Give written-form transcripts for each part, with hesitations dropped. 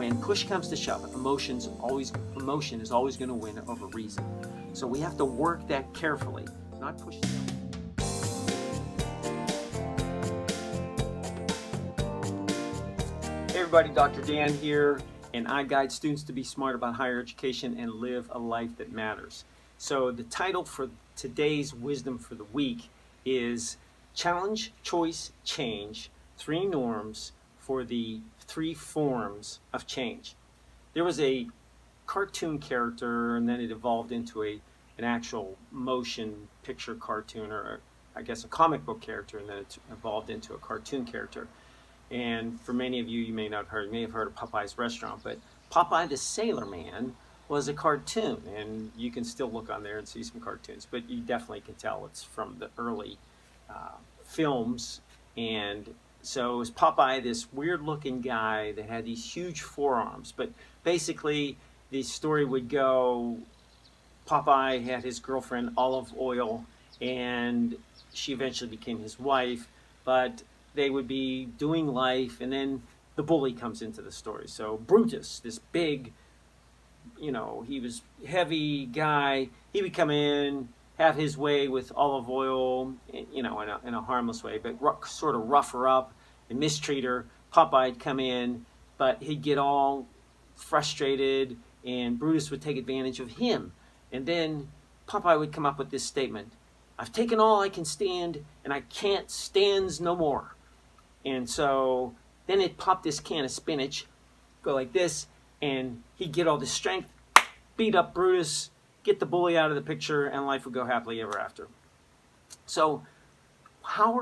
when push comes to shove, emotion is always going to win over reason. So we have to work that carefully, not push it down. Hey everybody, Dr. Dan here, and I guide students to be smart about higher education and live a life that matters. So the title for today's wisdom for the week is Challenge, Choice, Change, 3 Norms for the 3 Forms of Change. There was a cartoon character, and then it evolved into an actual motion picture cartoon, or I guess a comic book character, and then it evolved into a cartoon character. And for many of you, you may have heard of Popeye's Restaurant, but Popeye the Sailor Man was a cartoon, and you can still look on there and see some cartoons, but you definitely can tell it's from the early films. And so it was Popeye, this weird-looking guy that had these huge forearms. But basically, the story would go, Popeye had his girlfriend, Olive Oyl, and she eventually became his wife, but they would be doing life, and then the bully comes into the story. So Brutus, this big, he was heavy guy, he would come in, have his way with Olive Oyl, in a harmless way, but sort of rough her up and mistreat her. Popeye'd come in, but he'd get all frustrated, and Brutus would take advantage of him. And then Popeye would come up with this statement: "I've taken all I can stand, and I can't stands no more." And so then it'd pop this can of spinach, go like this, and he'd get all this strength, beat up Brutus, get the bully out of the picture, and life would go happily ever after. So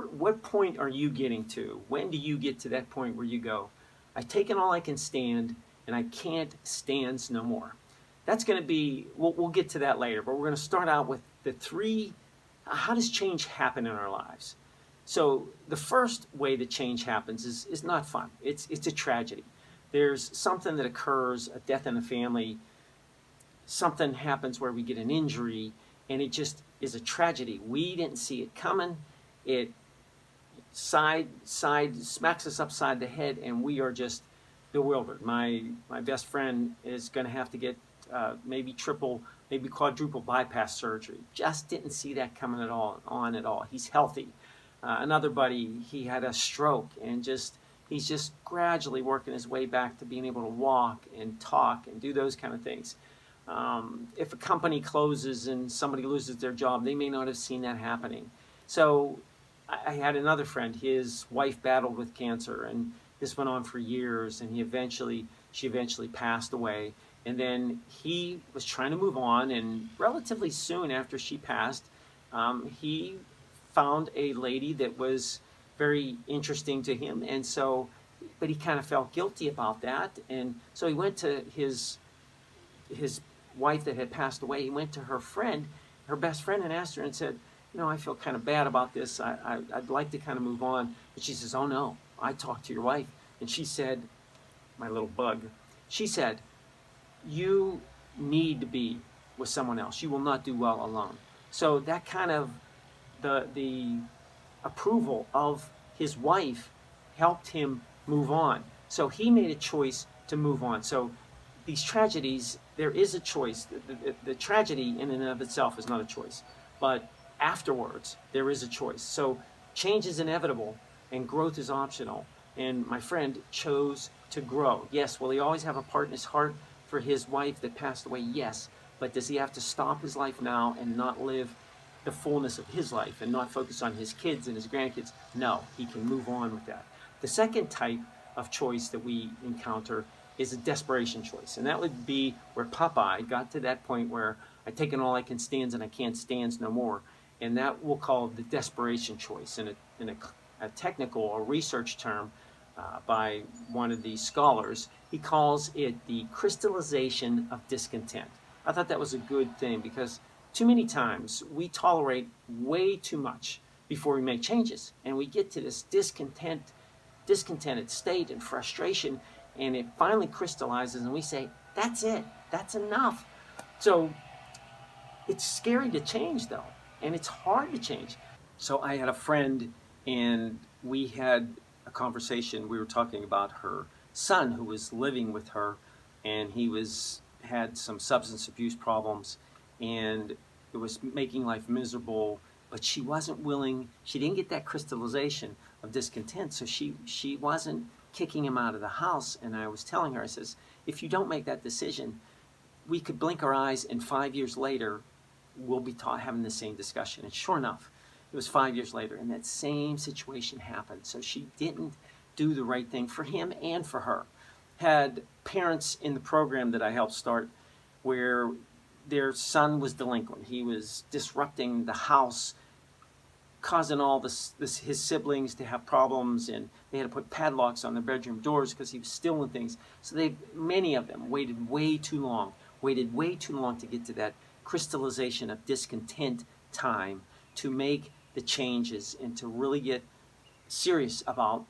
what point are you getting to? When do you get to that point where you go, I've taken all I can stand, and I can't stands no more? That's going to be, we'll get to that later, but we're going to start out with the 3, how does change happen in our lives? So the first way that change happens is not fun. It's a tragedy. There's something that occurs, a death in the family, something happens where we get an injury, and it just is a tragedy. We didn't see it coming. It smacks us upside the head, and we are just bewildered. My best friend is going to have to get maybe triple, maybe quadruple bypass surgery. Just didn't see that coming at all. He's healthy. Another buddy, he had a stroke, and he's just gradually working his way back to being able to walk and talk and do those kind of things. If a company closes and somebody loses their job, they may not have seen that happening. So I had another friend, his wife battled with cancer, and this went on for years, and she eventually passed away. And then he was trying to move on, and relatively soon after she passed, he found a lady that was very interesting to him, and so, but he kind of felt guilty about that, and so he went to his wife that had passed away. He went to her best friend, and asked her and said, I feel kind of bad about this. I'd like to kind of move on. But she says, "Oh no, I talked to your wife," and she said, my little bug, she said, "You need to be with someone else. You will not do well alone." So that kind of the approval of his wife helped him move on. So he made a choice to move on. So these tragedies, there is a choice. The tragedy in and of itself is not a choice, but afterwards there is a choice. So change is inevitable and growth is optional. And my friend chose to grow. Yes, will he always have a part in his heart for his wife that passed away? Yes. But does he have to stop his life now and not live the fullness of his life and not focus on his kids and his grandkids? No, he can move on with that. The second type of choice that we encounter is a desperation choice. And that would be where Popeye got to that point where I've taken all I can stands and I can't stands no more. And that we'll call the desperation choice. In a technical or research term by one of these scholars, he calls it the crystallization of discontent. I thought that was a good thing, because too many times we tolerate way too much before we make changes, and we get to this discontented state and frustration, and it finally crystallizes, and we say, that's it, that's enough. So it's scary to change, though, and it's hard to change. So I had a friend, and we had a conversation. We were talking about her son who was living with her, and he had some substance abuse problems, and it was making life miserable. But she wasn't willing. She didn't get that crystallization of discontent, so she wasn't kicking him out of the house. And I was telling her, I says, if you don't make that decision, we could blink our eyes, and 5 years later, we'll be having the same discussion. And sure enough, it was 5 years later, and that same situation happened. So she didn't do the right thing for him and for her. Had parents in the program that I helped start where their son was delinquent. He was disrupting the house, causing all his siblings to have problems, and they had to put padlocks on their bedroom doors because he was stealing things. So many of them waited way too long to get to that crystallization of discontent time to make the changes and to really get serious about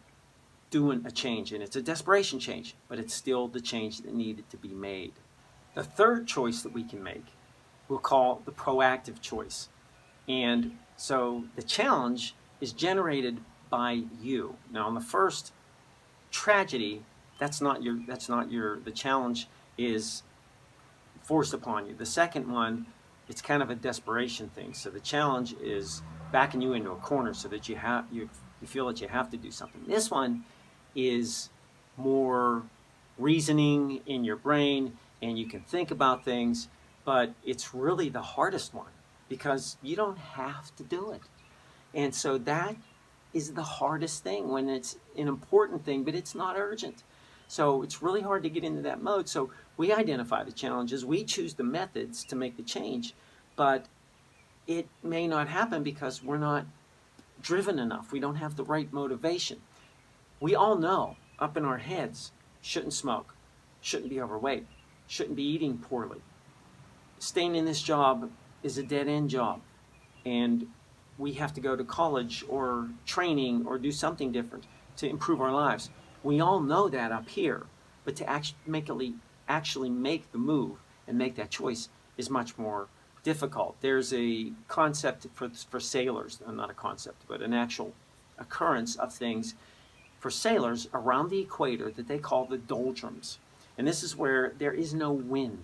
doing a change. And it's a desperation change, but it's still the change that needed to be made. The third choice that we can make, we'll call the proactive choice. And so the challenge is generated by you. Now, in the first tragedy, the challenge is forced upon you. The second one, it's kind of a desperation thing. So the challenge is backing you into a corner so that you feel that you have to do something. This one is more reasoning in your brain, and you can think about things, but it's really the hardest one because you don't have to do it. And so that is the hardest thing when it's an important thing, but it's not urgent. So it's really hard to get into that mode. So we identify the challenges, we choose the methods to make the change, but it may not happen because we're not driven enough. We don't have the right motivation. We all know up in our heads, shouldn't smoke, shouldn't be overweight, shouldn't be eating poorly. Staying in this job is a dead-end job, and we have to go to college or training or do something different to improve our lives. We all know that up here, but to actually make the move and make that choice is much more difficult. There's a concept for sailors, not a concept, but an actual occurrence of things for sailors around the equator that they call the doldrums. And this is where there is no wind.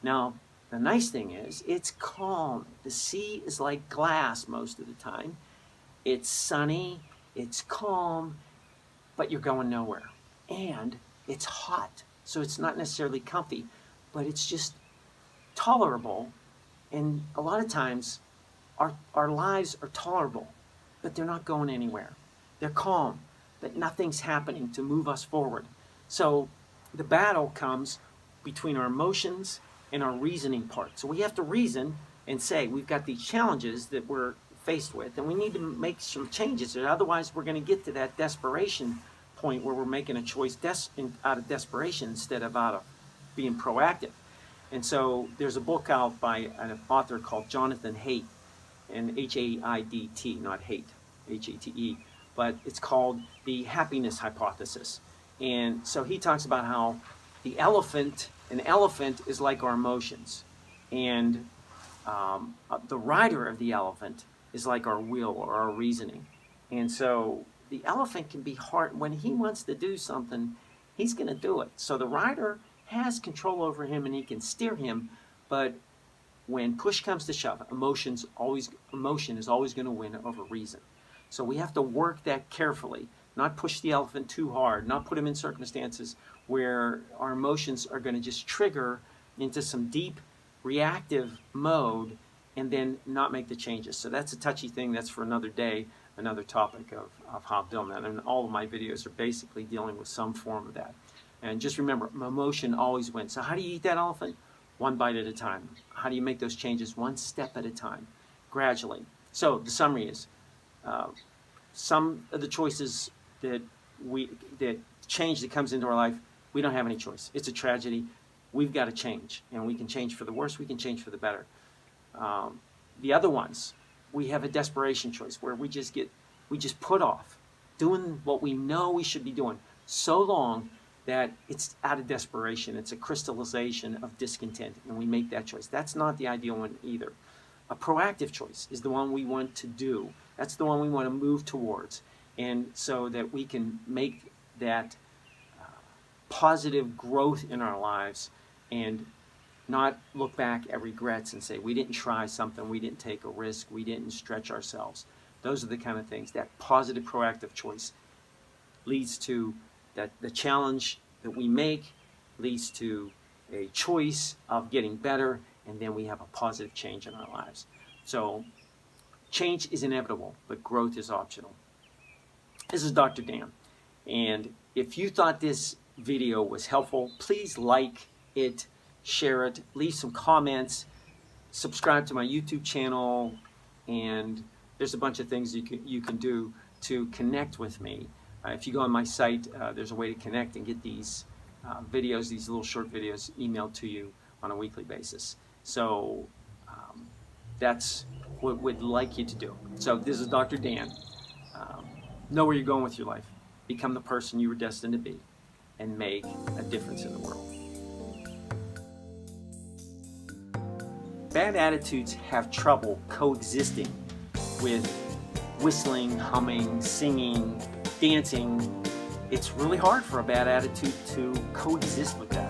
Now, the nice thing is it's calm. The sea is like glass most of the time. It's sunny, it's calm, but you're going nowhere. And it's hot, so it's not necessarily comfy, but it's just tolerable. And a lot of times our lives are tolerable, but they're not going anywhere. They're calm, but nothing's happening to move us forward. So the battle comes between our emotions and our reasoning part. So we have to reason and say we've got these challenges that we're faced with, and we need to make some changes, or otherwise we're going to get to that desperation point where we're making a choice out of desperation instead of out of being proactive. And so there's a book out by an author called Jonathan Haidt, and H-A-I-D-T, not hate, H-A-T-E, but it's called The Happiness Hypothesis. And so he talks about how an elephant is like our emotions, and the rider of the elephant is like our will or our reasoning. And so the elephant can be hard. When he wants to do something, he's going to do it. So the rider has control over him and he can steer him, but when push comes to shove, emotion is always going to win over reason. So we have to work that carefully, not push the elephant too hard, not put him in circumstances where our emotions are going to just trigger into some deep reactive mode and then not make the changes. So that's a touchy thing. That's for another day, another topic of how to deal with that. And all of my videos are basically dealing with some form of that. And just remember, emotion always wins. So how do you eat that elephant? One bite at a time. How do you make those changes? One step at a time, gradually. So the summary is, some of the choices that change that comes into our life, we don't have any choice. It's a tragedy. We've got to change, and we can change for the worse. We can change for the better. The other ones, we have a desperation choice where we just put off doing what we know we should be doing so long that it's out of desperation. It's a crystallization of discontent, and we make that choice. That's not the ideal one either. A proactive choice is the one we want to do. That's the one we want to move towards, and so that we can make that positive growth in our lives, and not look back at regrets and say we didn't try something, we didn't take a risk, we didn't stretch ourselves. Those are the kind of things that positive proactive choice leads to, that the challenge that we make leads to a choice of getting better, and then we have a positive change in our lives. So change is inevitable, but growth is optional. This is Dr. Dan, and if you thought this video was helpful, please like it, share it, leave some comments, subscribe to my YouTube channel, and there's a bunch of things you can do to connect with me. If you go on my site, there's a way to connect and get these videos, these little short videos, emailed to you on a weekly basis. So that's what we'd like you to do. So this is Dr. Dan. Know where you're going with your life. Become the person you were destined to be, and make a difference in the world. Bad attitudes have trouble coexisting with whistling, humming, singing, dancing. It's really hard for a bad attitude to coexist with that.